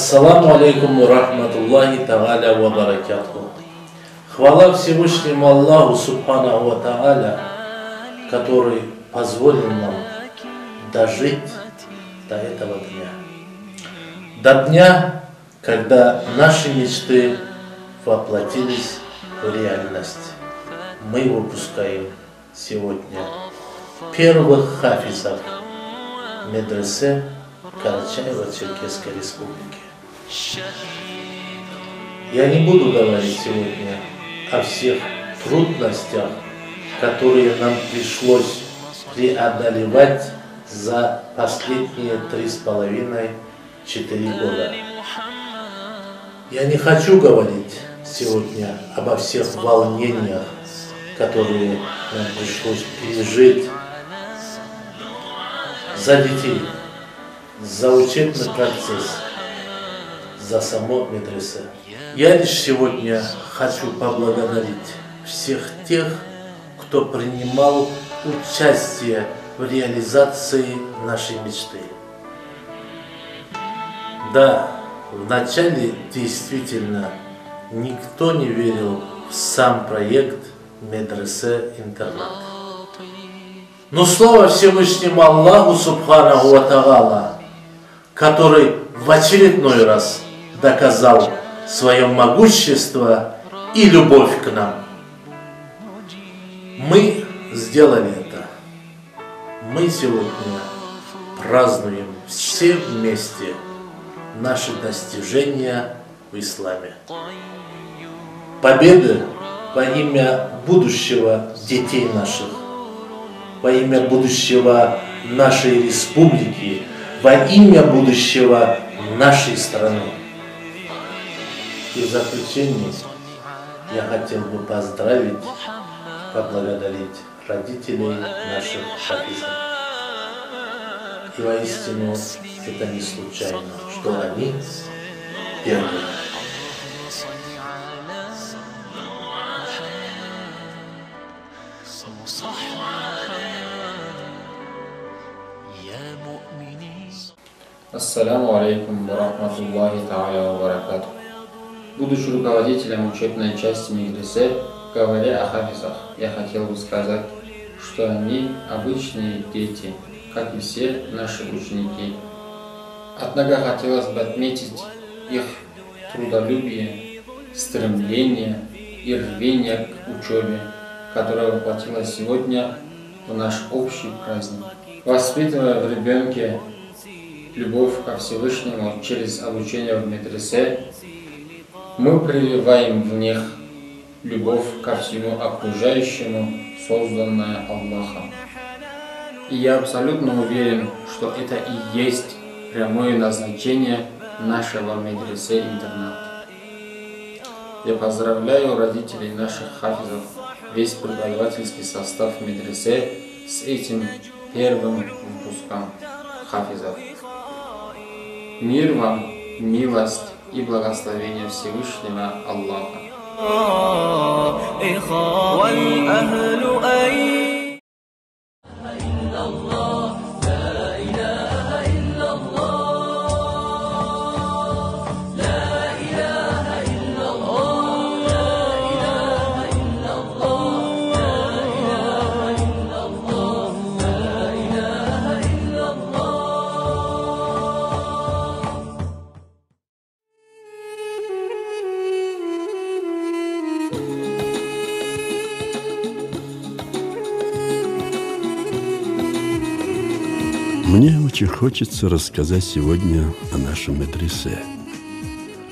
Ассаламу алейкум ва рахматуллахи тааля ва баракатуху. Хвала Всевышнему Аллаху Субханаху ва Тааля, который позволил нам дожить до этого дня. До дня, когда наши мечты воплотились в реальность. Мы выпускаем сегодня первых хафизов медресе Карачаево-Черкесской республики. Я не буду говорить сегодня о всех трудностях, которые нам пришлось преодолевать за последние 3,5-4 года. Я не хочу говорить сегодня обо всех волнениях, которые нам пришлось пережить за детей, за учебный процесс, за само медресе. Я лишь сегодня хочу поблагодарить всех тех, кто принимал участие в реализации нашей мечты. Да, вначале действительно никто не верил в сам проект медресе-интернат. Но слава Всевышнему Аллаху Субханаху ва Тааля, который в очередной раз доказал свое могущество и любовь к нам. Мы сделали это. Мы сегодня празднуем все вместе наши достижения в исламе. Победы во имя будущего детей наших, во имя будущего нашей республики, во имя будущего нашей страны. И в заключение я хотел бы поздравить, поблагодарить родителей наших хафизов. И воистину это не случайно, что они первые. Ассаляму алейкум ва рахматуллахи тааля ва баракатуху. Будучи руководителем учебной части медресе, говоря о хафизах, я хотел бы сказать, что они обычные дети, как и все наши ученики. Однако хотелось бы отметить их трудолюбие, стремление и рвение к учебе, которое воплотилось сегодня в наш общий праздник. Воспитывая в ребенке любовь ко Всевышнему через обучение в медресе, мы прививаем в них любовь ко всему окружающему, созданное Аллахом. И я абсолютно уверен, что это и есть прямое назначение нашего медресе-интерната. Я поздравляю родителей наших хафизов, весь преподавательский состав медресе с этим первым выпуском хафизов. Мир вам, милость и благословение Всевышнего Аллаха. Мне очень хочется рассказать сегодня о нашем медресе,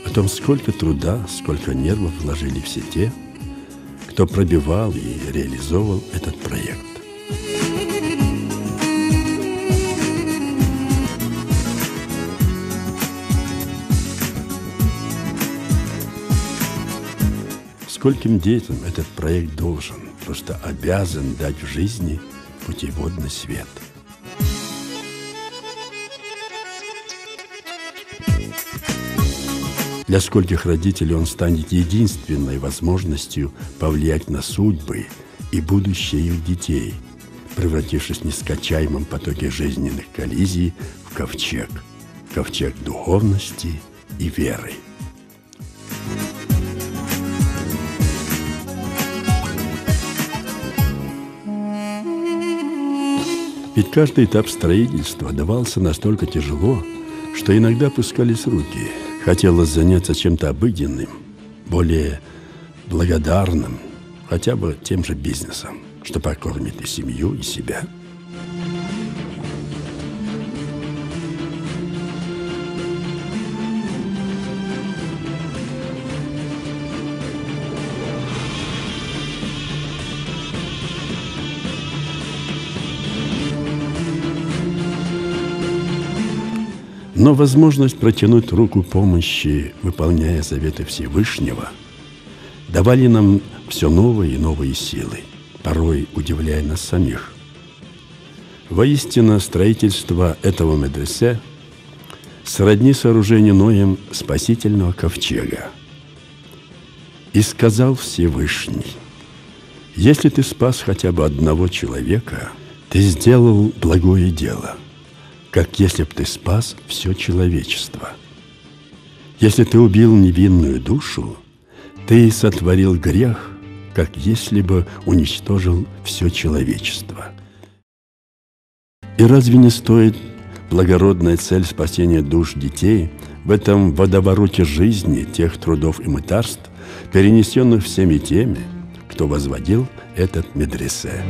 о том, сколько труда, сколько нервов вложили все те, кто пробивал и реализовывал этот проект. Скольким детям этот проект должен, просто обязан дать в жизни путеводный свет. Для скольких родителей он станет единственной возможностью повлиять на судьбы и будущее их детей, превратившись в нескончаемом потоке жизненных коллизий в ковчег духовности и верой. Ведь каждый этап строительства давался настолько тяжело, что иногда опускались руки. Хотелось заняться чем-то обыденным, более благодарным, хотя бы тем же бизнесом, что покормит и семью, и себя. Но возможность протянуть руку помощи, выполняя заветы Всевышнего, давали нам все новые и новые силы, порой удивляя нас самих. Воистину, строительство этого медресе сродни сооружению Ноем спасительного ковчега. И сказал Всевышний: если ты спас хотя бы одного человека, ты сделал благое дело, как если б ты спас все человечество. Если ты убил невинную душу, ты сотворил грех, как если бы уничтожил все человечество. И разве не стоит благородная цель спасения душ детей в этом водовороте жизни, тех трудов и мытарств, перенесенных всеми теми, кто возводил этот медресе?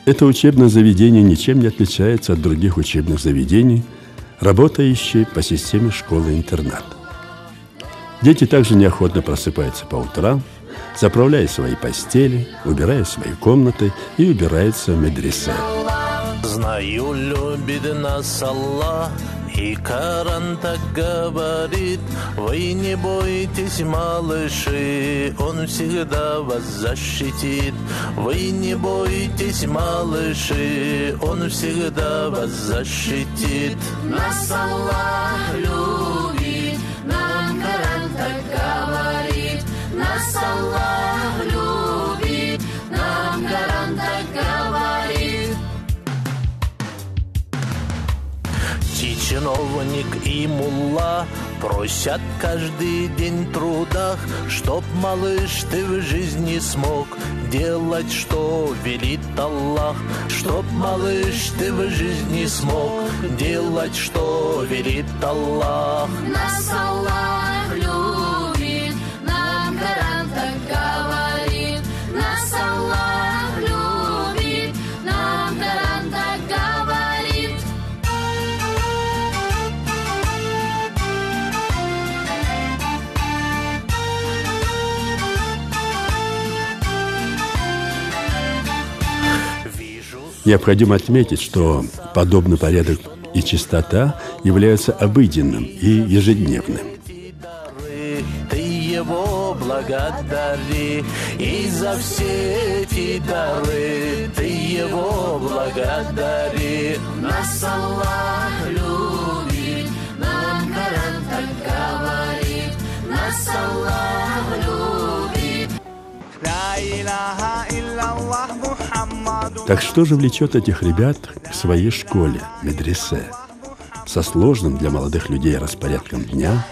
Это учебное заведение ничем не отличается от других учебных заведений, работающих по системе школы-интернат. Дети также неохотно просыпаются по утрам, заправляют свои постели, убирают свои комнаты и убираются в медресе. Знаю, любит нас Аллах, и Коран так говорит: вы не бойтесь, малыши, Он всегда вас защитит. Вы не бойтесь, малыши, Он всегда вас защитит. Нас Аллах любит, нам Коран так говорит. Нас Аллах любит, нам Коран так говорит. Чиновник и мулла просят каждый день в трудах, чтоб, малыш, ты в жизни смог делать, что велит Аллах. Чтоб, малыш, ты в жизни смог делать, что велит Аллах. Нас Аллах любит, нам Коран так говорит. Нас Аллах любит, нам Коран так говорит. Необходимо отметить, что подобный порядок и чистота являются обыденным и ежедневным. Ты его благодари, и за все эти дары ты его благодари. Нас Аллах любит, нам Коран так говорит. Нас Аллах любит. Так что же влечет этих ребят к своей школе, медресе, со сложным для молодых людей распорядком дня,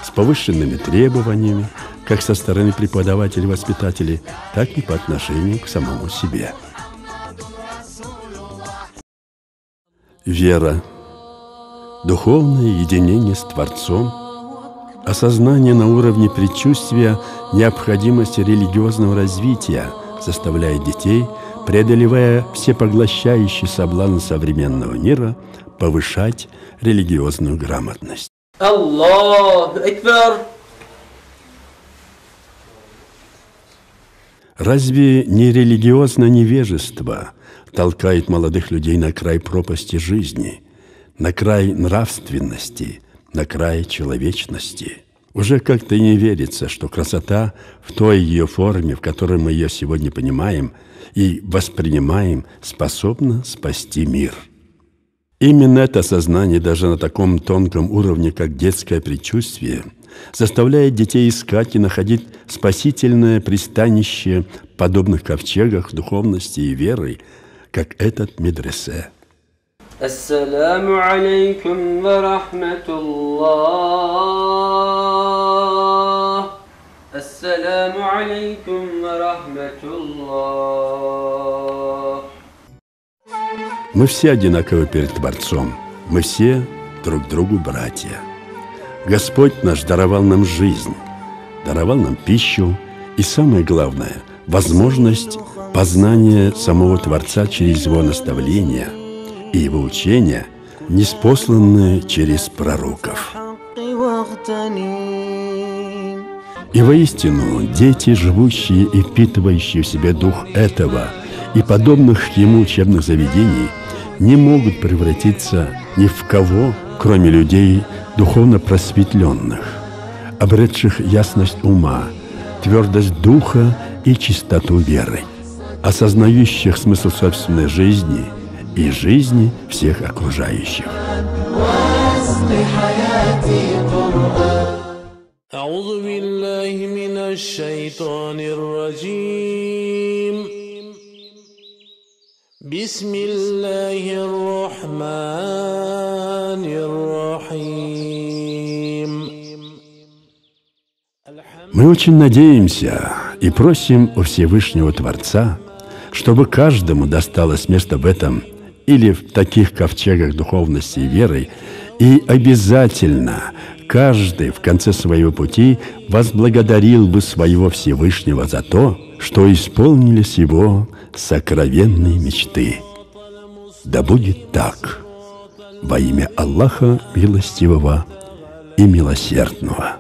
с повышенными требованиями, как со стороны преподавателей и воспитателей, так и по отношению к самому себе? Вера, духовное единение с Творцом, осознание на уровне предчувствия необходимости религиозного развития заставляет детей, преодолевая всепоглощающий соблазн современного мира, повышать религиозную грамотность. Аллаху Акбар! Разве не религиозное невежество толкает молодых людей на край пропасти жизни, на край нравственности, на край человечности. Уже как-то не верится, что красота в той ее форме, в которой мы ее сегодня понимаем и воспринимаем, способна спасти мир. Именно это сознание даже на таком тонком уровне, как детское предчувствие, заставляет детей искать и находить спасительное пристанище в подобных ковчегах духовности и веры, как этот медресе. Ассаламу алейкум ва рахматуллах. Ассаламу алейкум ва рахматуллах. Мы все одинаковы перед Творцом. Мы все друг другу братья. Господь наш даровал нам жизнь, даровал нам пищу и, самое главное, возможность познания самого Творца через Его наставления и Его учения, ниспосланные через пророков. И воистину, дети, живущие и впитывающие в себе дух этого и подобных ему учебных заведений, не могут превратиться ни в кого, кроме людей духовно просветленных, обретших ясность ума, твердость духа и чистоту веры, осознающих смысл собственной жизни и жизни всех окружающих. أعوذ بالله من الشيطان الرجيم بسم الله الرحمن الرحيم. Мы очень надеемся и просим у Всевышнего Творца, чтобы каждому досталось место в этом или в таких ковчегах духовности и веры, и обязательно каждый в конце своего пути возблагодарил бы своего Всевышнего за то, что исполнились его сокровенные мечты. Да будет так, во имя Аллаха Милостивого и Милосердного.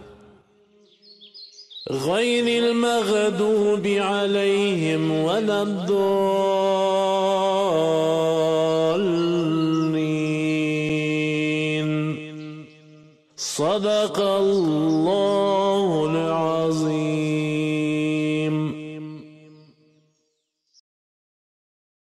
غير المغضوب عليهم ولا الضالين صدق الله العظيم.